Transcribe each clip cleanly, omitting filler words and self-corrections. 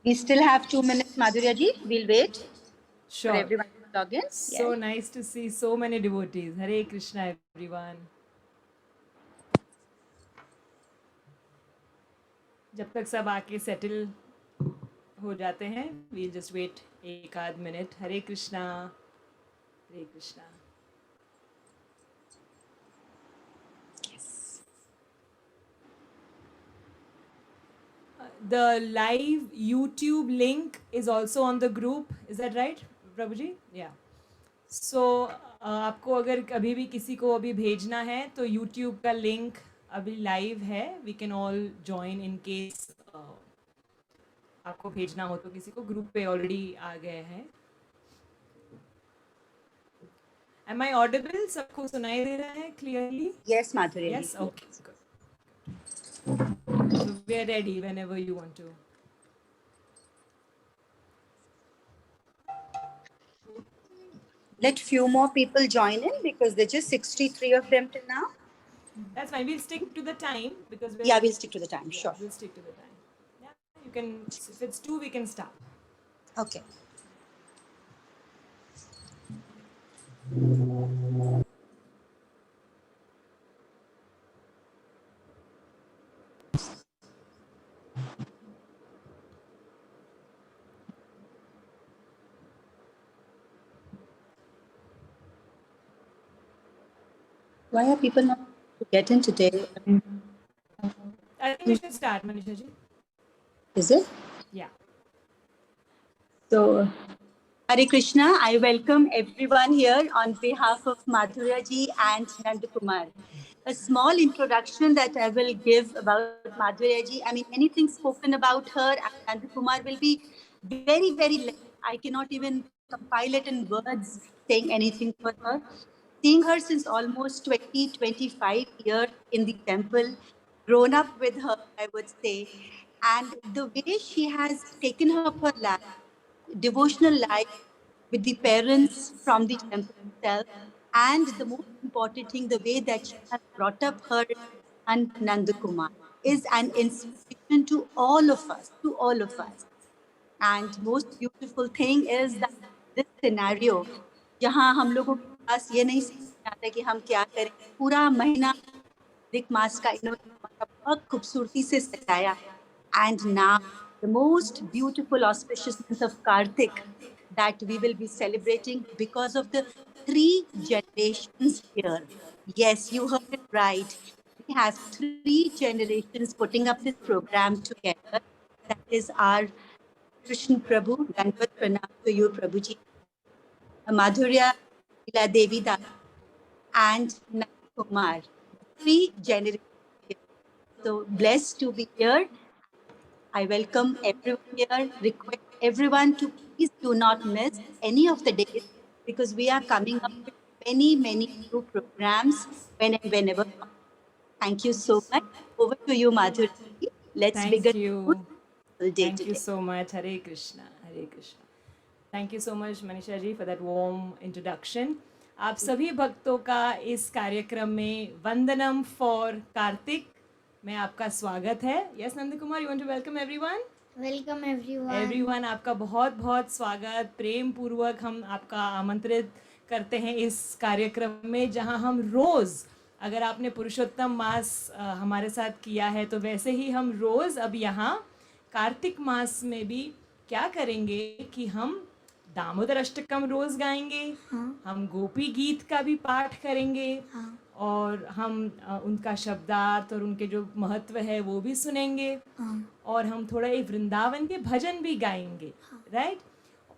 We still have 2 minutes, Madhurya ji. We'll wait for Sure. everyone to log in. So nice to see so many devotees. Hare Krishna, everyone. जब तक सब आके settle हो जाते हैं, we'll just wait एक आध minute. Hare Krishna, Hare Krishna. The live YouTube link is also on the group. Is that right, Prabhuji? Yeah. So आपको अगर कभी भी किसी को अभी भेजना है तो YouTube का लिंक अभी लाइव है. We can all join in case आपको भेजना हो तो किसी को ग्रुप पे ऑलरेडी आ गए हैं. Am I audible? सबको सुनाई दे रहा है clearly? Yes, Madhurya ji. Yes, okay, good. So we are ready whenever you want to. Let few more people join in because there's just 63 of them till now. That's fine. We'll stick to the time because we'll stick to the time. Yeah, sure. We'll stick to the time. Yeah, you can. If it's 2, we can start. Okay. Why are people not get in today? I think we should start, Manisha ji. Is it? Yeah. So, Hare Krishna, I welcome everyone here on behalf of Madhurya ji and Nandakumar. A small introduction that I will give about Madhurya ji. I mean, anything spoken about her and Nandakumar will be very, very less. I cannot even compile it in words saying anything for her. Seeing her since almost 20, 25 years in the temple, grown up with her, I would say, and the way she has taken up her life, devotional life with the parents from the temple itself, and the most important thing, the way that she has brought up her son Nandakumar is an inspiration to all of us, And most beautiful thing is that this scenario, जहाँ हम लोगों के पास ये नहीं समझ आता कि हम क्या करें, पूरा महीना अधिक मास का इन्होंने बहुत खूबसूरती से सजाया. And now the most beautiful auspicious month of Kartik that we will be celebrating because of the 3 generations here. Yes, you heard it right. We have 3 generations putting up this program together. That is our Krishna Prabhu, Dandavat Pranam to you, Prabhuji, Madhurya Leela Devi Da, and Nandakumar. 3 generations. So blessed to be here. I welcome everyone here. Request everyone to please do not miss any of the days because we are coming up with many, many new programs whenever. Thank you so much. Over to you, Madhuri. Let's begin. Thank you so much. Hare Krishna. Hare Krishna. Thank you so much, Manisha ji, for that warm introduction. आप सभी भक्तों का इस कार्यक्रम में वंदनम for Kartik में आपका स्वागत है. Yes Nand Kumar, you want to welcome everyone. Welcome everyone. Everyone आपका बहुत बहुत स्वागत. प्रेम पूर्वक हम आपका आमंत्रित करते हैं इस कार्यक्रम में जहां हम रोज़, अगर आपने पुरुषोत्तम मास हमारे साथ किया है तो वैसे ही हम रोज़ अब यहाँ कार्तिक मास में भी क्या करेंगे कि हम दामोदर अष्टकम रोज गाएंगे. हम गोपी गीत का भी पाठ करेंगे. और हम उनका शब्दार्थ और उनके जो महत्व है वो भी सुनेंगे. और हम थोड़ा एक वृंदावन के भजन भी गाएंगे. राइट.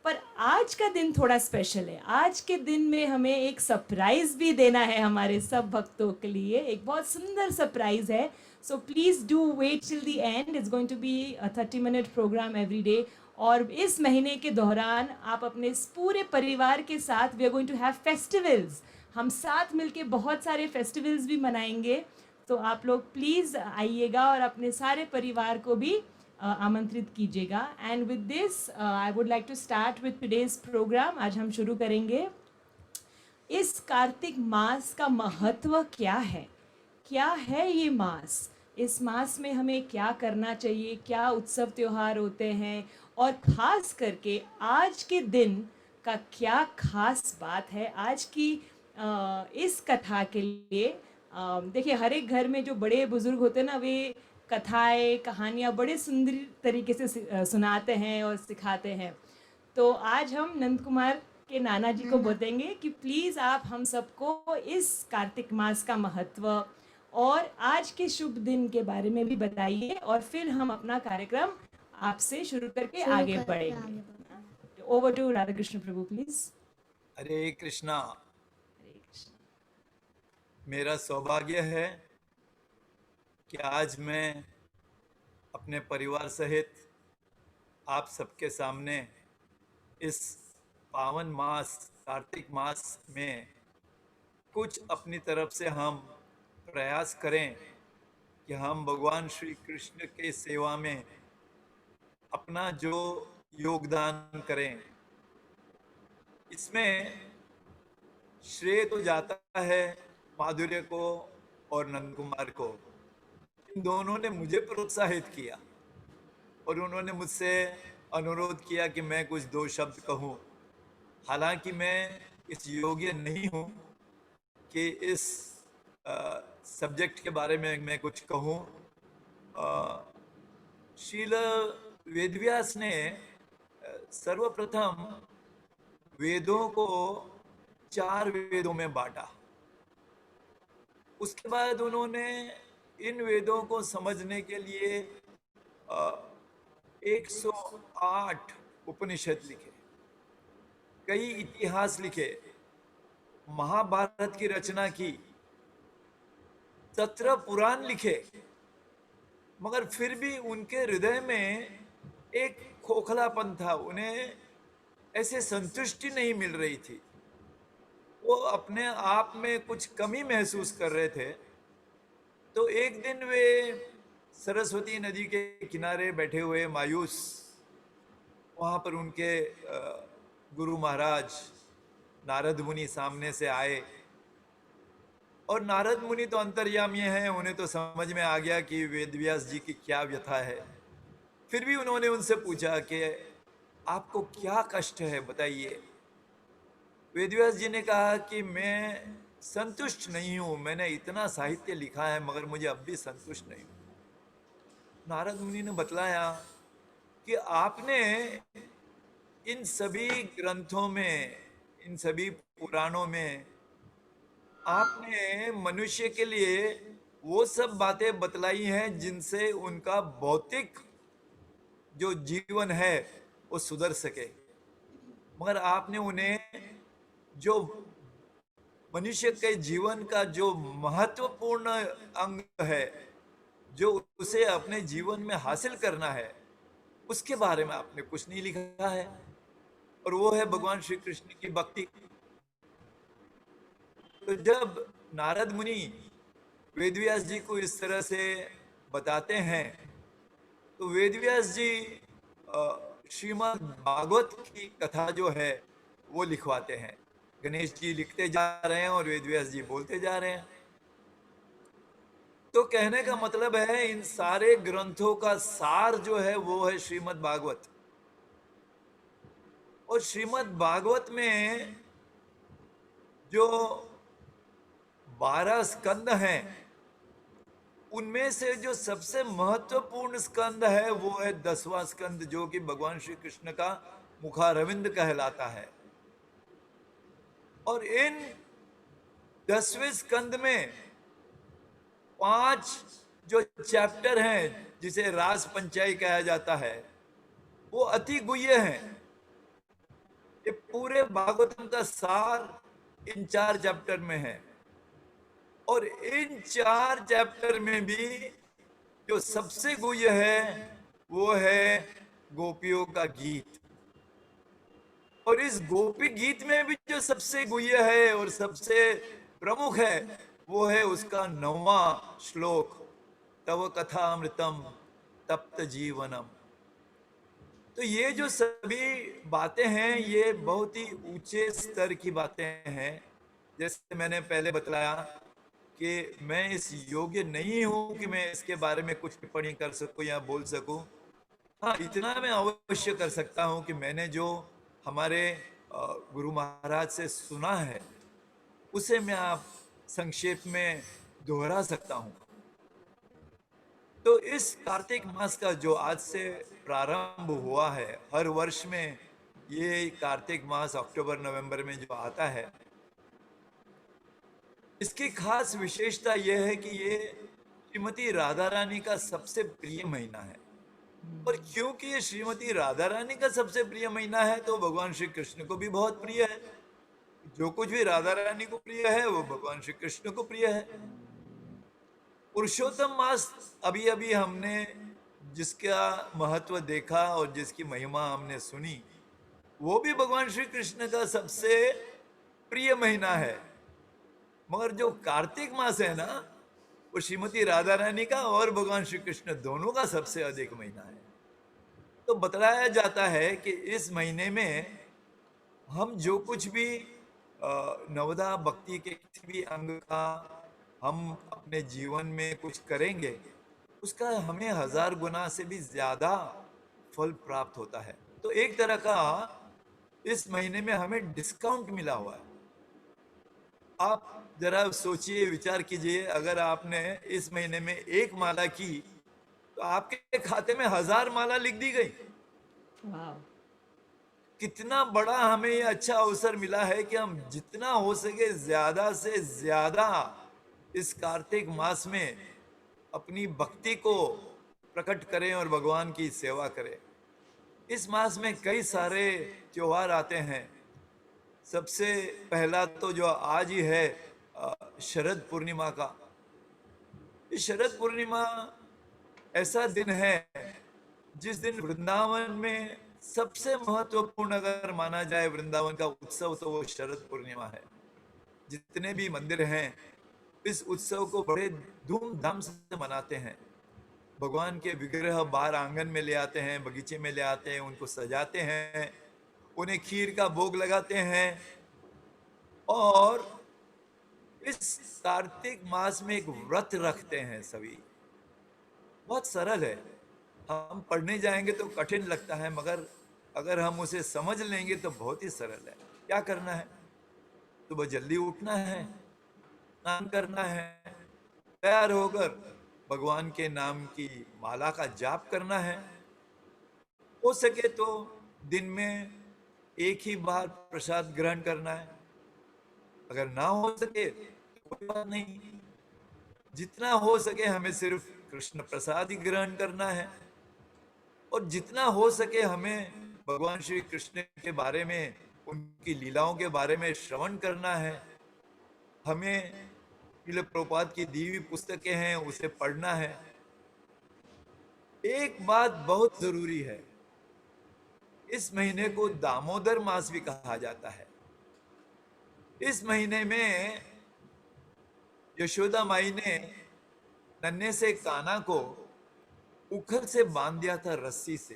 पर आज का दिन थोड़ा स्पेशल है. आज के दिन में हमें एक सरप्राइज भी देना है हमारे सब भक्तों के लिए. एक बहुत सुंदर सरप्राइज है. So please do wait till the end. It's going to be a 30-minute programme every day. और इस महीने के दौरान आप अपने पूरे परिवार के साथ we are going to have festivals. हम साथ मिलके बहुत सारे फेस्टिवल्स भी मनाएंगे. तो आप लोग प्लीज़ आइएगा और अपने सारे परिवार को भी आमंत्रित कीजिएगा. And with this I would like to start with today's programme. आज हम शुरू करेंगे. इस कार्तिक मास का महत्व क्या है, क्या है ये मास, इस मास में हमें क्या करना चाहिए, क्या उत्सव त्यौहार होते हैं और खास करके आज के दिन का क्या खास बात है आज की इस कथा के लिए। देखिए, हर एक घर में जो बड़े बुजुर्ग होते हैं ना, वे कथाएं कहानियाँ बड़े सुंदर तरीके से सुनाते हैं और सिखाते हैं। तो आज हम नंद कुमार के नाना जी को बताएंगे कि प्लीज़ आप हम सबको इस कार्तिक मास का महत्व और आज के शुभ दिन के बारे में भी बताइए, और फिर हम अपना कार्यक्रम आपसे शुरू करके आगे बढ़ेंगे। ओवर टू राधा कृष्ण प्रभु प्लीज। हरे कृष्णा। हरे कृष्ण। मेरा सौभाग्य है कि आज मैं अपने परिवार सहित आप सबके सामने इस पावन मास कार्तिक मास में कुछ अपनी तरफ से हम प्रयास करें कि हम भगवान श्री कृष्ण के सेवा में अपना जो योगदान करें। इसमें श्रेय तो जाता है माधुर्य को और नंद कुमार को। इन दोनों ने मुझे प्रोत्साहित किया और उन्होंने मुझसे अनुरोध किया कि मैं कुछ दो शब्द कहूं। हालांकि मैं इस योग्य नहीं हूं कि इस सब्जेक्ट के बारे में मैं कुछ कहूं। श्रील वेदव्यास ने सर्वप्रथम वेदों को 4 वेदों में बांटा। उसके बाद उन्होंने इन वेदों को समझने के लिए 108 उपनिषद लिखे, कई इतिहास लिखे, महाभारत की रचना की, 17 पुराण लिखे, मगर फिर भी उनके हृदय में एक खोखलापन था। उन्हें ऐसे संतुष्टि नहीं मिल रही थी। वो अपने आप में कुछ कमी महसूस कर रहे थे। तो एक दिन वे सरस्वती नदी के किनारे बैठे हुए मायूस, वहाँ पर उनके गुरु महाराज नारद मुनि सामने से आए। और नारद मुनि तो अंतर्यामी हैं, उन्हें तो समझ में आ गया कि वेदव्यास जी की क्या व्यथा है। फिर भी उन्होंने उनसे पूछा कि आपको क्या कष्ट है, बताइए। वेदव्यास जी ने कहा कि मैं संतुष्ट नहीं हूं, मैंने इतना साहित्य लिखा है मगर मुझे अब भी संतुष्ट नहीं हूं। नारद मुनि ने बतलाया कि आपने इन सभी ग्रंथों में, इन सभी पुराणों में आपने मनुष्य के लिए वो सब बातें बतलाई हैं जिनसे उनका भौतिक जो जीवन है वो सुधर सके, मगर आपने उन्हें जो मनुष्य के जीवन का जो महत्वपूर्ण अंग है, जो उसे अपने जीवन में हासिल करना है, उसके बारे में आपने कुछ नहीं लिखा है। और वो है भगवान श्री कृष्ण की भक्ति। तो जब नारद मुनि वेदव्यास जी को इस तरह से बताते हैं, तो वेदव्यास जी श्रीमद् भागवत की कथा जो है वो लिखवाते हैं। गणेश जी लिखते जा रहे हैं और वेदव्यास जी बोलते जा रहे हैं। तो कहने का मतलब है, इन सारे ग्रंथों का सार जो है वो है श्रीमद् भागवत। और श्रीमद् भागवत में जो 12 स्कंद हैं, उनमें से जो सबसे महत्वपूर्ण स्कंद है वो है 10वां स्कंद, जो कि भगवान श्री कृष्ण का मुखारविंद कहलाता है। और इन 10वें स्कंद में 5 जो चैप्टर हैं, जिसे रास पंचाई कहा जाता है, वो अति गुह्य हैं। ये पूरे भागवतम का सार इन 4 चैप्टर में है। और इन 4 चैप्टर में भी जो सबसे गुह्य है वो है गोपियों का गीत। और इस गोपी गीत में भी जो सबसे गुह्य है और सबसे प्रमुख है वो है उसका 9वां श्लोक, तव कथामृतम तप्त जीवनम। तो ये जो सभी बातें हैं ये बहुत ही ऊंचे स्तर की बातें हैं। जैसे मैंने पहले बतलाया कि मैं इस योग्य नहीं हूं कि मैं इसके बारे में कुछ टिप्पणी कर सकूं या बोल सकूं, हाँ, इतना मैं अवश्य कर सकता हूँ कि मैंने जो हमारे गुरु महाराज से सुना है, उसे मैं आप संक्षेप में दोहरा सकता हूँ। तो इस कार्तिक मास का जो आज से प्रारंभ हुआ है, हर वर्ष में ये कार्तिक मास अक्टूबर नवंबर में जो आता है, इसकी खास विशेषता यह है कि ये श्रीमती राधा रानी का सबसे प्रिय महीना है। और क्योंकि ये श्रीमती राधा रानी का सबसे प्रिय महीना है, तो भगवान श्री कृष्ण को भी बहुत प्रिय है। जो कुछ भी राधा रानी को प्रिय है, वो भगवान श्री कृष्ण को प्रिय है। पुरुषोत्तम मास अभी अभी हमने जिसका महत्व देखा और जिसकी महिमा हमने सुनी, वो भी भगवान श्री कृष्ण का सबसे प्रिय महीना है। मगर जो कार्तिक मास है ना, वो श्रीमती राधा रानी का और भगवान श्री कृष्ण दोनों का सबसे अधिक महीना है। तो बतलाया जाता है कि इस महीने में हम जो कुछ भी नवदा भक्ति के किसी भी अंग का हम अपने जीवन में कुछ करेंगे, उसका हमें 1000 गुना से भी ज्यादा फल प्राप्त होता है। तो एक तरह का इस महीने में हमें डिस्काउंट मिला हुआ है। आप जरा सोचिए, विचार कीजिए, अगर आपने इस महीने में 1 माला की, तो आपके खाते में 1000 माला लिख दी गई। वाह, कितना बड़ा हमें ये अच्छा अवसर मिला है कि हम जितना हो सके ज्यादा से ज्यादा इस कार्तिक मास में अपनी भक्ति को प्रकट करें और भगवान की सेवा करें। इस मास में कई सारे त्योहार आते हैं। सबसे पहला तो जो आज ही है, शरद पूर्णिमा का। इस शरद पूर्णिमा ऐसा दिन है जिस दिन वृंदावन में सबसे महत्वपूर्ण अगर माना जाए वृंदावन का उत्सव, तो वो शरद पूर्णिमा है। जितने भी मंदिर हैं, इस उत्सव को बड़े धूमधाम से मनाते हैं। भगवान के विग्रह बाहर आंगन में ले आते हैं, बगीचे में ले आते हैं, उनको सजाते हैं, उन्हें खीर का भोग लगाते हैं। और इस कार्तिक मास में एक व्रत रखते हैं सभी। बहुत सरल है, हम पढ़ने जाएंगे तो कठिन लगता है, मगर अगर हम उसे समझ लेंगे तो बहुत ही सरल है। क्या करना है? सुबह जल्दी उठना है, स्नान करना है, तैयार होकर भगवान के नाम की माला का जाप करना है। हो सके तो दिन में एक ही बार प्रसाद ग्रहण करना है। अगर ना हो सके तो कोई बात नहीं, जितना हो सके हमें सिर्फ कृष्ण प्रसाद ही ग्रहण करना है। और जितना हो सके हमें भगवान श्री कृष्ण के बारे में, उनकी लीलाओं के बारे में श्रवण करना है। हमें श्रील प्रभुपाद की दी हुई पुस्तकें हैं, उसे पढ़ना है। एक बात बहुत जरूरी है, इस महीने को दामोदर मास भी कहा जाता है। इस महीने में यशोदा माई ने नन्हे से कान्हा को उखल से बांध दिया था, रस्सी से।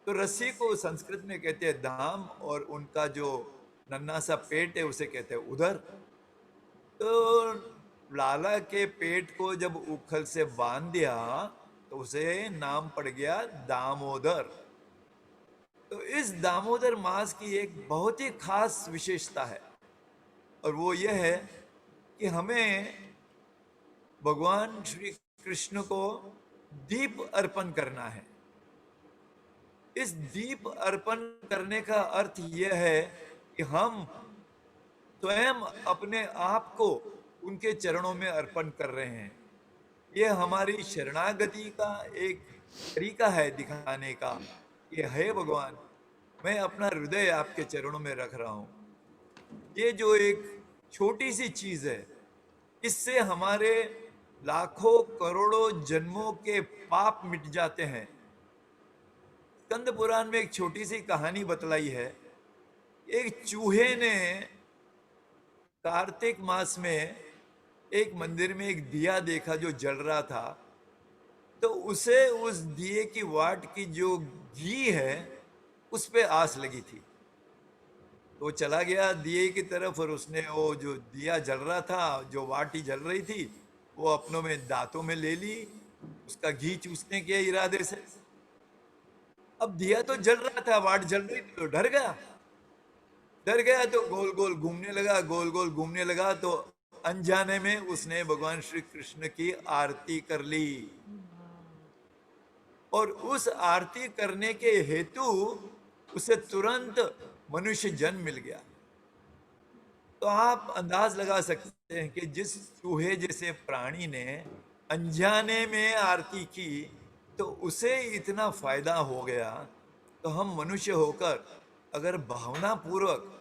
तो रस्सी को संस्कृत में कहते हैं दाम, और उनका जो नन्हा सा पेट है उसे कहते हैं उदर। तो लाला के पेट को जब उखल से बांध दिया तो उसे नाम पड़ गया दामोदर। तो इस दामोदर मास की एक बहुत ही खास विशेषता है, और वो यह है कि हमें भगवान श्री कृष्ण को दीप अर्पण करना है। इस दीप अर्पण करने का अर्थ यह है कि हम स्वयं अपने आप को उनके चरणों में अर्पण कर रहे हैं। यह हमारी शरणागति का एक तरीका है दिखाने का कि हे भगवान, मैं अपना हृदय आपके चरणों में रख रहा हूं। ये जो एक छोटी सी चीज है, इससे हमारे लाखों करोड़ों जन्मों के पाप मिट जाते हैं। स्कंद पुराण में एक छोटी सी कहानी बतलाई है। एक चूहे ने कार्तिक मास में एक मंदिर में एक दिया देखा जो जल रहा था। तो उसे उस दिए की वाट की जो घी है उस पे आस लगी थी। तो वो चला गया दिए की तरफ, और उसने वो जो दिया जल रहा था, जो वाटी जल रही थी, वो अपनों में दांतों में ले ली, उसका घी चूसने के इरादे से। अब दिया तो जल रहा था, वाट जल रही थी, तो डर गया तो गोल गोल घूमने लगा, गोल गोल घूमने लगा, तो अनजाने में उसने भगवान श्री कृष्ण की आरती कर ली। और उस आरती करने के हेतु उसे तुरंत मनुष्य जन्म मिल गया। तो आप अंदाज लगा सकते हैं कि जिस चूहे जैसे प्राणी ने अनजाने में आरती की तो उसे इतना फायदा हो गया, तो हम मनुष्य होकर अगर भावना पूर्वक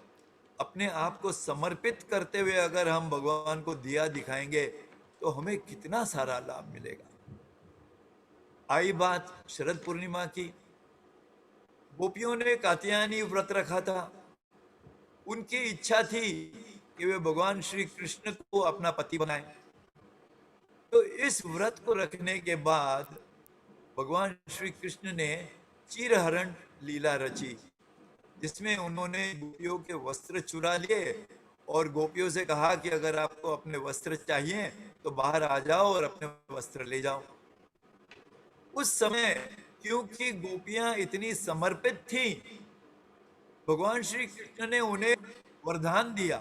अपने आप को समर्पित करते हुए अगर हम भगवान को दिया दिखाएंगे तो हमें कितना सारा लाभ मिलेगा। आई बात शरद पूर्णिमा की, गोपियों ने कात्यायनी व्रत रखा था। उनकी इच्छा थी कि वे भगवान श्री कृष्ण को अपना पति बनाएं। तो इस व्रत को रखने के बाद भगवान श्री कृष्ण ने चीरहरण लीला रची, जिसमें उन्होंने गोपियों के वस्त्र चुरा लिए और गोपियों से कहा कि अगर आपको अपने वस्त्र चाहिए तो बाहर आ जाओ और अपने वस्त्र ले जाओ। उस समय क्योंकि गोपियां इतनी समर्पित थी, भगवान श्री कृष्ण ने उन्हें वरदान दिया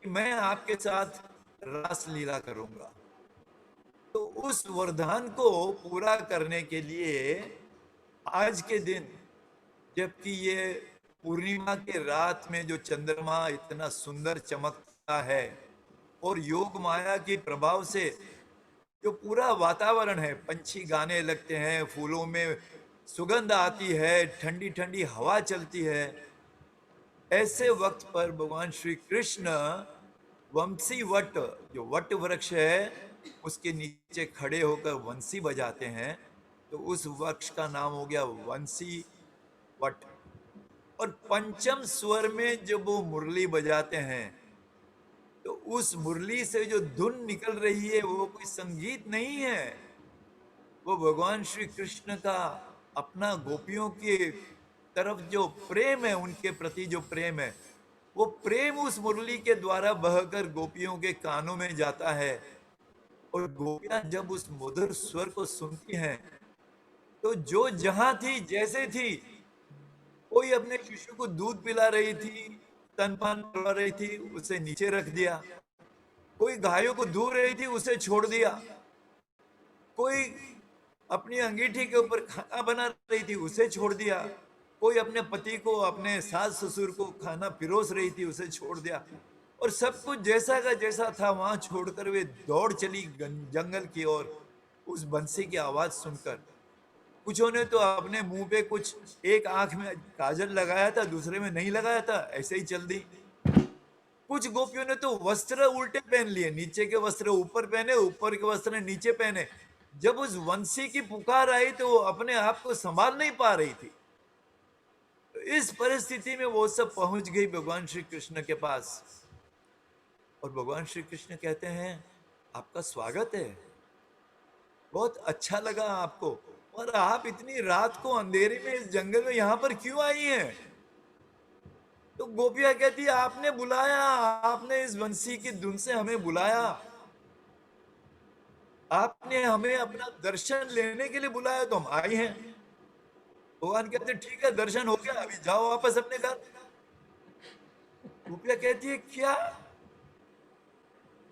कि मैं आपके साथ रास लीला करूंगा। तो उस वरदान को पूरा करने के लिए आज के दिन, जबकि ये पूर्णिमा के रात में जो चंद्रमा इतना सुंदर चमकता है और योग माया के प्रभाव से जो पूरा वातावरण है, पंछी गाने लगते हैं, फूलों में सुगंध आती है, ठंडी ठंडी हवा चलती है, ऐसे वक्त पर भगवान श्री कृष्ण वंशी वट, जो वट वृक्ष है उसके नीचे खड़े होकर वंशी बजाते हैं। तो उस वृक्ष का नाम हो गया वंशी वट। और पंचम स्वर में जब वो मुरली बजाते हैं तो उस मुरली से जो धुन निकल रही है वो कोई संगीत नहीं है, वो भगवान श्री कृष्ण का अपना गोपियों की तरफ जो प्रेम है, उनके प्रति जो प्रेम है, वो प्रेम उस मुरली के द्वारा बहकर गोपियों के कानों में जाता है। और गोपियां जब उस मधुर स्वर को सुनती हैं तो जो जहां थी जैसे थी, कोई अपने शिशु को दूध पिला रही थी, स्तनपान करवा रही थी, उसे नीचे रख दिया, कोई गायों को धो रही थी, उसे छोड़ दिया, कोई अपनी अंगीठी के ऊपर खाना बना रही थी, उसे छोड़ दिया, कोई अपने पति को, अपने सास ससुर को खाना पिरोस रही थी, उसे छोड़ दिया। और सब कुछ जैसा का जैसा था वहां छोड़कर वे दौड़ चली जंगल की ओर, उस बंसी की आवाज सुनकर। कुछों ने तो अपने मुंह पे कुछ, एक आंख में काजल लगाया था, दूसरे में नहीं लगाया था, ऐसे ही चल दी। कुछ गोपियों ने तो वस्त्र उल्टे पहन लिए, नीचे के वस्त्र ऊपर पहने, ऊपर के वस्त्र नीचे पहने। जब उस वंशी की पुकार आई तो वो अपने आप को संभाल नहीं पा रही थी। तो इस परिस्थिति में वो सब पहुंच गई भगवान श्री कृष्ण के पास। और भगवान श्री कृष्ण कहते हैं, आपका स्वागत है, बहुत अच्छा लगा आपको, और आप इतनी रात को अंधेरे में इस जंगल में यहां पर क्यों आई हैं? तो गोपियां कहती है, आपने बुलाया, आपने इस वंशी की धुन से हमें बुलाया, आपने हमें अपना दर्शन लेने के लिए बुलाया, तो हम आए हैं। भगवान कहते ठीक है, दर्शन हो गया, अभी जाओ वापस अपने घर। गोपियां कहती है, क्या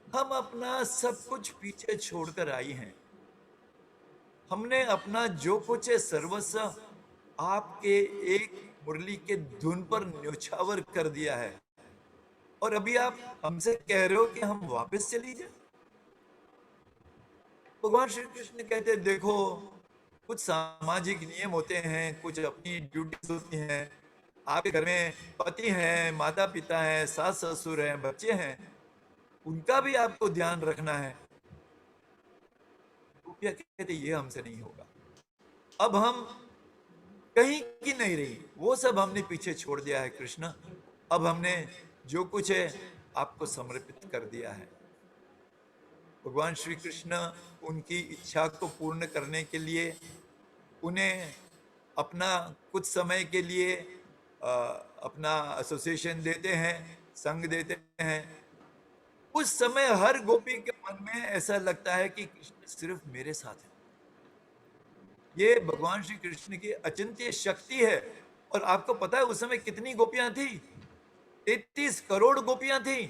हम अपना सब कुछ पीछे छोड़कर आई हैं, हमने अपना जो कुछ है सर्वस्व आपके एक मुरली के धुन पर न्योछावर कर दिया है, और अभी आप हमसे कह रहे हो कि हम वापस चली जाए। भगवान श्री कृष्ण कहते हैं, देखो कुछ सामाजिक नियम होते हैं, कुछ अपनी ड्यूटीज होती हैं, आपके घर में पति हैं, माता पिता हैं, सास ससुर हैं, बच्चे हैं, उनका भी आपको ध्यान रखना है। गोपियां कहते ये हमसे नहीं होगा, अब हम कहीं की नहीं रही, वो सब हमने पीछे छोड़ दिया है कृष्ण, अब हमने जो कुछ है आपको समर्पित कर दिया है। भगवान श्री कृष्ण उनकी इच्छा को पूर्ण करने के लिए उन्हें अपना कुछ समय के लिए अपना एसोसिएशन देते हैं, संग देते हैं। उस समय हर गोपी के मन में ऐसा लगता है कि कृष्ण सिर्फ मेरे साथ है, ये भगवान श्री कृष्ण की अचिंत्य शक्ति है। और आपको पता है उस समय कितनी गोपियां थी? 33 करोड़ गोपियां थी।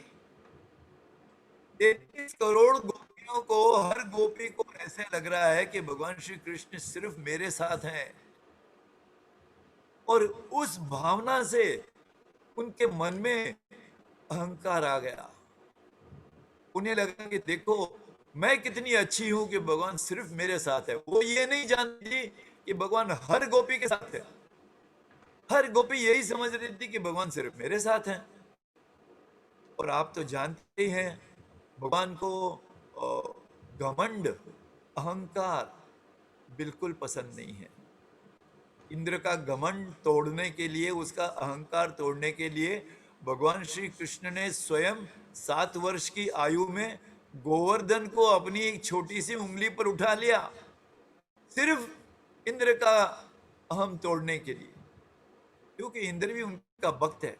33 करोड़ गोपियों को, हर गोपी को ऐसे लग रहा है कि भगवान श्री कृष्ण सिर्फ मेरे साथ हैं। और उस भावना से उनके मन में अहंकार आ गया। उन्हें लगा कि देखो मैं कितनी अच्छी हूं कि भगवान सिर्फ मेरे साथ है। वो ये नहीं जानती कि भगवान हर गोपी के साथ है। हर गोपी यही समझ रही थी कि भगवान सिर्फ मेरे साथ है। और आप तो जानते ही हैं भगवान को घमंड, अहंकार बिल्कुल पसंद नहीं है। इंद्र का घमंड तोड़ने के लिए, उसका अहंकार तोड़ने के लिए भगवान श्री कृष्ण ने स्वयं 7 वर्ष की आयु में गोवर्धन को अपनी एक छोटी सी उंगली पर उठा लिया, सिर्फ इंद्र का अहम तोड़ने के लिए। क्योंकि इंद्र भी उनका भक्त है,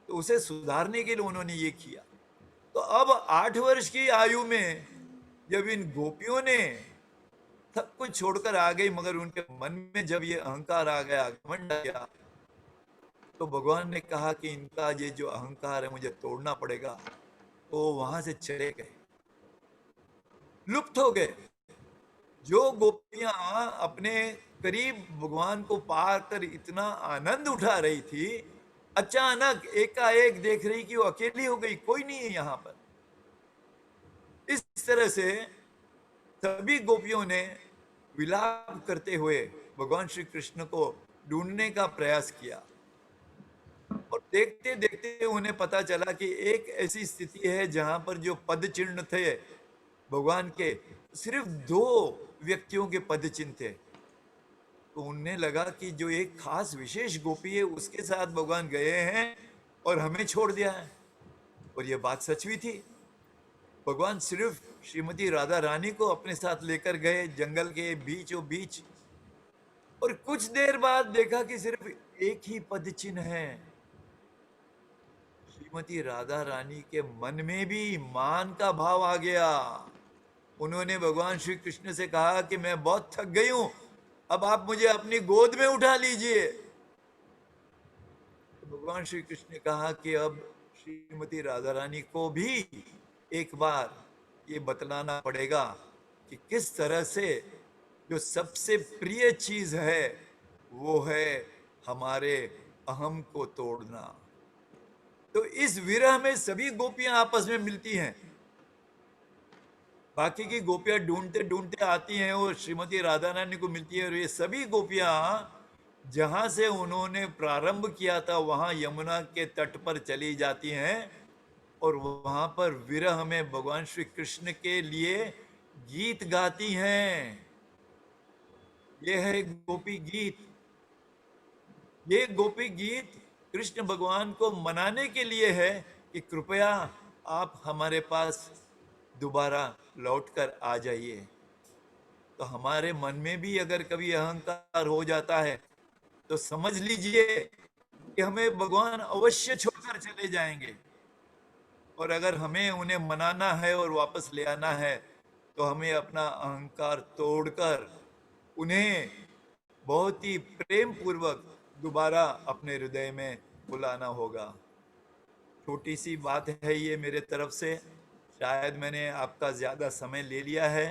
तो उसे सुधारने के लिए उन्होंने ये किया। तो अब 8 वर्ष की आयु में जब इन गोपियों ने सब कुछ छोड़कर आ गई, मगर उनके मन में जब ये अहंकार आ गया, घमंड आ गया, तो भगवान ने कहा कि इनका ये जो अहंकार है मुझे तोड़ना पड़ेगा। तो वहां से चले गए, लुप्त हो गए। जो गोपियां अपने करीब भगवान को पार कर इतना आनंद उठा रही थी, अचानक एकाएक देख रही कि वो अकेली हो गई, कोई नहीं है यहां पर। इस तरह से सभी गोपियों ने विलाप करते हुए भगवान श्री कृष्ण को ढूंढने का प्रयास किया। और देखते देखते उन्हें पता चला कि एक ऐसी स्थिति है जहां पर जो पद चिन्ह थे भगवान के, सिर्फ 2 व्यक्तियों के पद चिन्ह थे। तो उन्हें लगा कि जो एक खास विशेष गोपी है उसके साथ भगवान गए हैं और हमें छोड़ दिया है। और यह बात सच भी थी। भगवान सिर्फ श्रीमती राधा रानी को अपने साथ लेकर गए जंगल के बीचों बीच, और कुछ देर बाद देखा कि सिर्फ एक ही पद चिन्ह है। श्रीमती राधा रानी के मन में भी मान का भाव आ गया। उन्होंने भगवान श्री कृष्ण से कहा कि मैं बहुत थक गई हूं, अब आप मुझे अपनी गोद में उठा लीजिए। तो भगवान श्री कृष्ण ने कहा कि अब श्रीमती राधा रानी को भी एक बार ये बतलाना पड़ेगा कि किस तरह से जो सबसे प्रिय चीज है वो है हमारे अहम को तोड़ना। तो इस विरह में सभी गोपियां आपस में मिलती हैं। बाकी की गोपियां ढूंढते ढूंढते आती हैं और श्रीमती राधा रानी को मिलती है। और ये सभी गोपियां जहां से उन्होंने प्रारंभ किया था वहां यमुना के तट पर चली जाती हैं और वहां पर विरह में भगवान श्री कृष्ण के लिए गीत गाती हैं। ये है गोपी गीत। ये गोपी गीत कृष्ण भगवान को मनाने के लिए है कि कृपया आप हमारे पास दोबारा लौटकर आ जाइए। तो हमारे मन में भी अगर कभी अहंकार हो जाता है तो समझ लीजिए कि हमें भगवान अवश्य छोड़कर चले जाएंगे। और अगर हमें उन्हें मनाना है और वापस ले आना है तो हमें अपना अहंकार तोड़कर उन्हें बहुत ही प्रेम पूर्वक दोबारा अपने हृदय में बुलाना होगा। छोटी सी बात है ये मेरे तरफ से, शायद मैंने आपका ज़्यादा समय ले लिया है,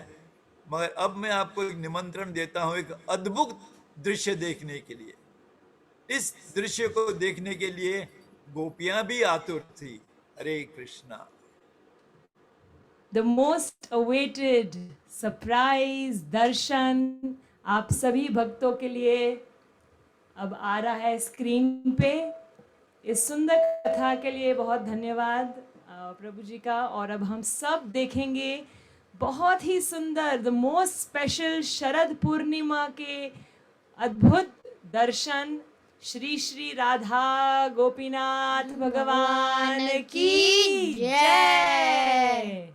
मगर अब मैं आपको एक निमंत्रण देता हूँ एक अद्भुत दृश्य देखने के लिए। इस दृश्य को देखने के लिए गोपियां भी आतुर थी। हरे Krishna. The most awaited surprise दर्शन आप सभी भक्तों के लिए अब आ रहा है स्क्रीन पे। इस सुंदर कथा के लिए बहुत धन्यवाद प्रभु जी का। और अब हम सब देखेंगे बहुत ही सुंदर the most special Sharad Purnima के अद्भुत दर्शन। श्री श्री राधा गोपीनाथ भगवान की जय।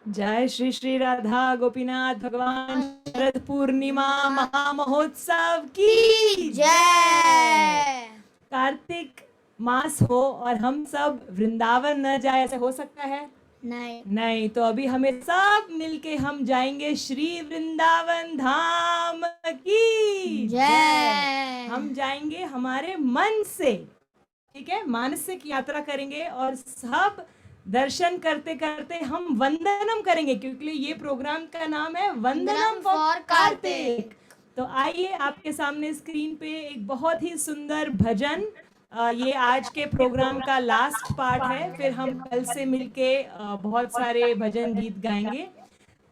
जय श्री श्री राधा गोपीनाथ भगवान शरद पूर्णिमा महामहोत्सव की जय। कार्तिक मास हो और हम सब वृंदावन न जाए, ऐसे हो सकता है? नहीं। तो अभी हमें सब मिलके हम जाएंगे श्री वृंदावन धाम की जय। हम जाएंगे हमारे मन से, ठीक है, मानसिक यात्रा करेंगे और सब दर्शन करते करते हम वंदनम करेंगे, क्योंकि ये प्रोग्राम का नाम है वंदनम फॉर कार्तिक। तो आइए आपके सामने स्क्रीन पे एक बहुत ही सुंदर भजन, ये आज के प्रोग्राम का लास्ट पार्ट है, फिर हम कल से मिलके बहुत सारे भजन गीत गाएंगे।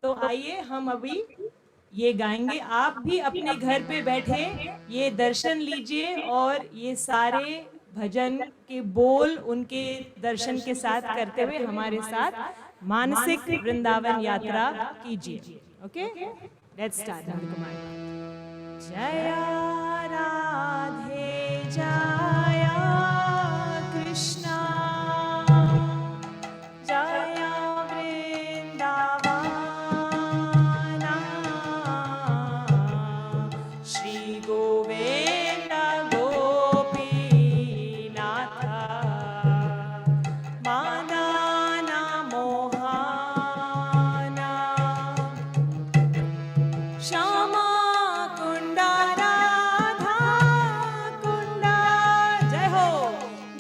तो आइए हम अभी ये गाएंगे, आप भी अपने घर पे बैठे ये दर्शन लीजिए और ये सारे भजन के बोल उनके दर्शन के साथ करते हुए हमारे साथ मानसिक वृंदावन यात्रा कीजिए। Okay, let's start. जय राधे जय कृष्णा जय वृंदावन श्री गोविंद गोपीनाथ मदन मोहन श्यामा कुंड राधा कुंड, जय हो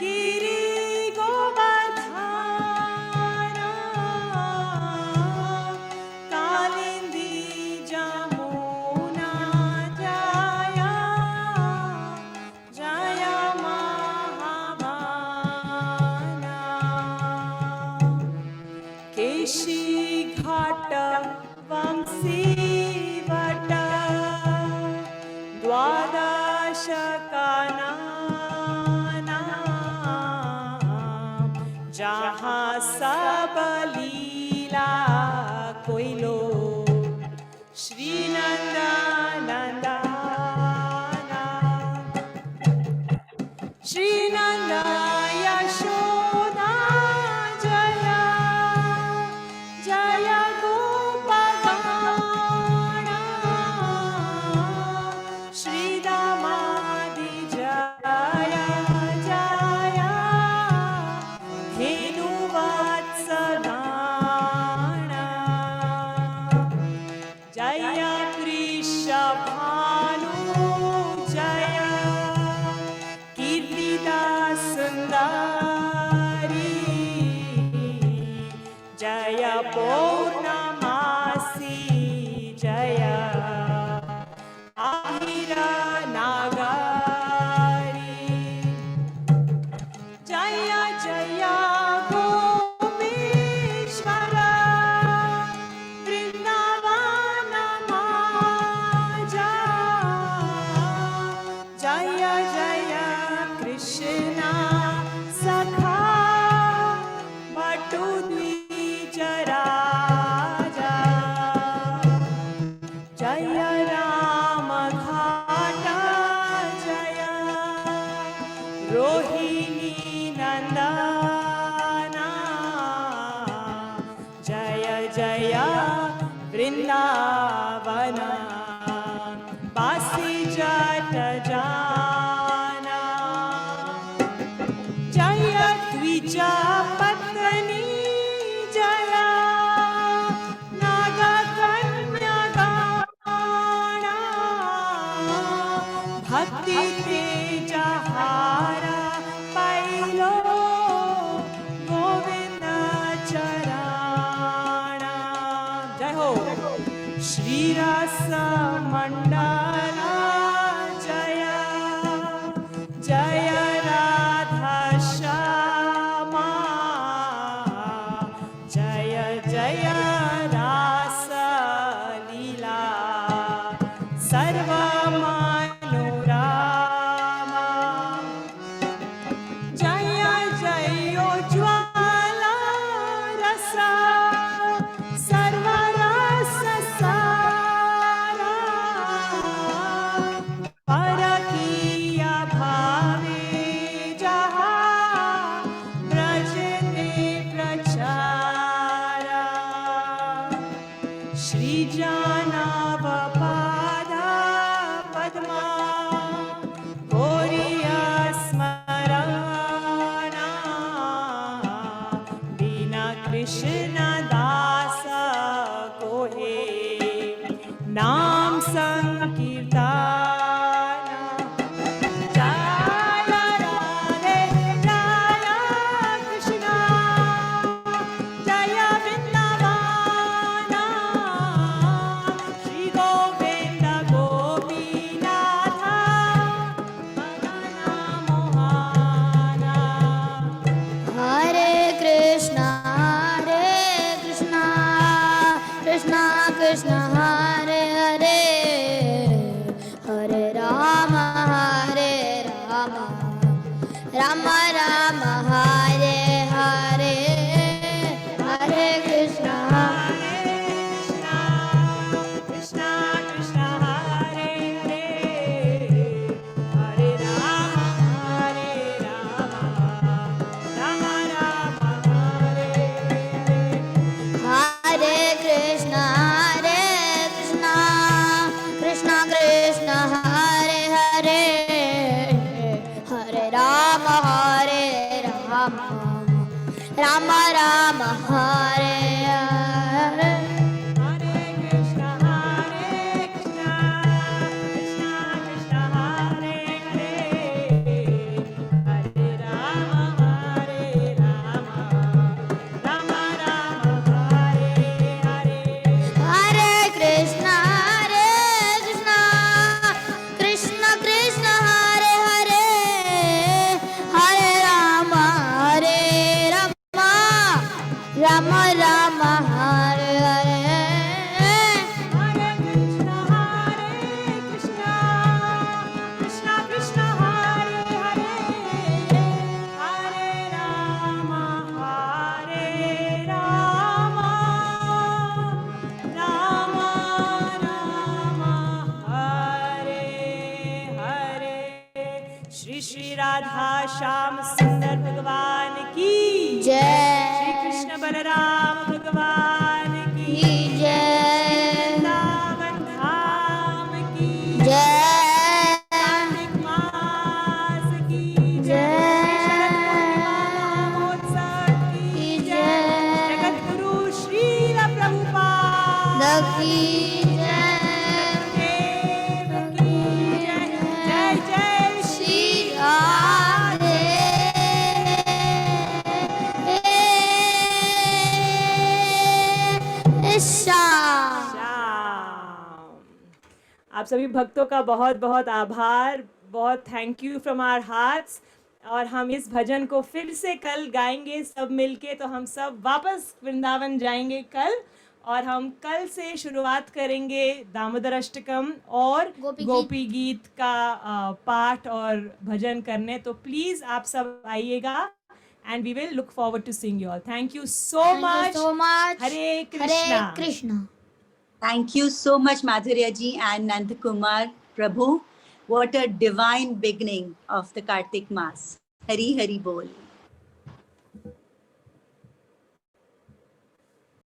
गिरि गोवर्धन कालिंदी जमुना जय जय महाभाना केशी घाट वंशी वट द्वादश कानन जहाँ सब लीला कोई लो श्री नंद नंदना श्री नंद यशोदा जय जय गोपगण श्री दामादि जय जय धेनुवत्सगण जय वृषभानु जय कीर्तिदा सुंदरी जय पौर्णमासी जय आहिरा नागरी जय जय गोपीश्वर वृंदावन माजा जय जय कृष्णा सखा बटु द्विजराजा जय राम घाट जय रोहिणी नंदना जय जय वृंदावन बासी जट जाना जय द्विजा पत्नी जय नाग कन्या गाना भक्ति तेजहारा पैलो गोविंद चराणा, जय हो श्री रस मंडला जय जय राधा श्यामा जय जय रास लीला सर्व मनोरमा जय जय ज्वाला रस सर्व रस सारा कृष्ण दास को हे नाम संकीर्तन जय राधे जय कृष्ण जय वृंदावन श्री गोविंद गोपीनाथ मदन मोहन हरे कृष्णा कृष्णा कृष्णा हरे हरे हरे राम राम राम हरे हरे हरे कृष्णा कृष्णा कृष्णा हरे हरे हरे राम राम राम हरे हरे कृष्णा कृष्णा कृष्णा हरे हरे हरे राम राम राम हरे हरे हरे कृष्णा कृष्णा कृष्णा हरे हरे हरे राम राम राम हरे हरे हरे कृष्णा कृष्णा कृष्णा हरे हरे हरे राम राम राम हरे हरे हरे कृष्णा कृष्णा कृष्णा हरे हरे हरे राम राम राम हरे हरे श्री श्री राधा श्याम सुंदर भगवान की जय श्री कृष्ण बलराम भगवान की जय वृंदावन धाम की जय कार्तिक मास की जय शरद पूर्णिमा महोत्सव की जय जगत गुरु श्रील प्रभुपाद की जय देव की जय जय जय श्री राधे श्याम श्याम। आप सभी भक्तों का बहुत बहुत आभार, बहुत thank you from our hearts. और हम इस भजन को फिर से कल गाएंगे सब मिलके, तो हम सब वापस वृंदावन जाएंगे कल। और हम कल से शुरुआत करेंगे दामोदर अष्टकम और गोपी गीत का पाठ और भजन करने। तो प्लीज आप सब आइएगा and we will look forward to seeing you all. Thank you so much. Hare Krishna. Krishna. Thank you so much, Madhurya ji and Nandakumar Prabhu. What a divine beginning of the Kartik Mass. Hari Hari Bol.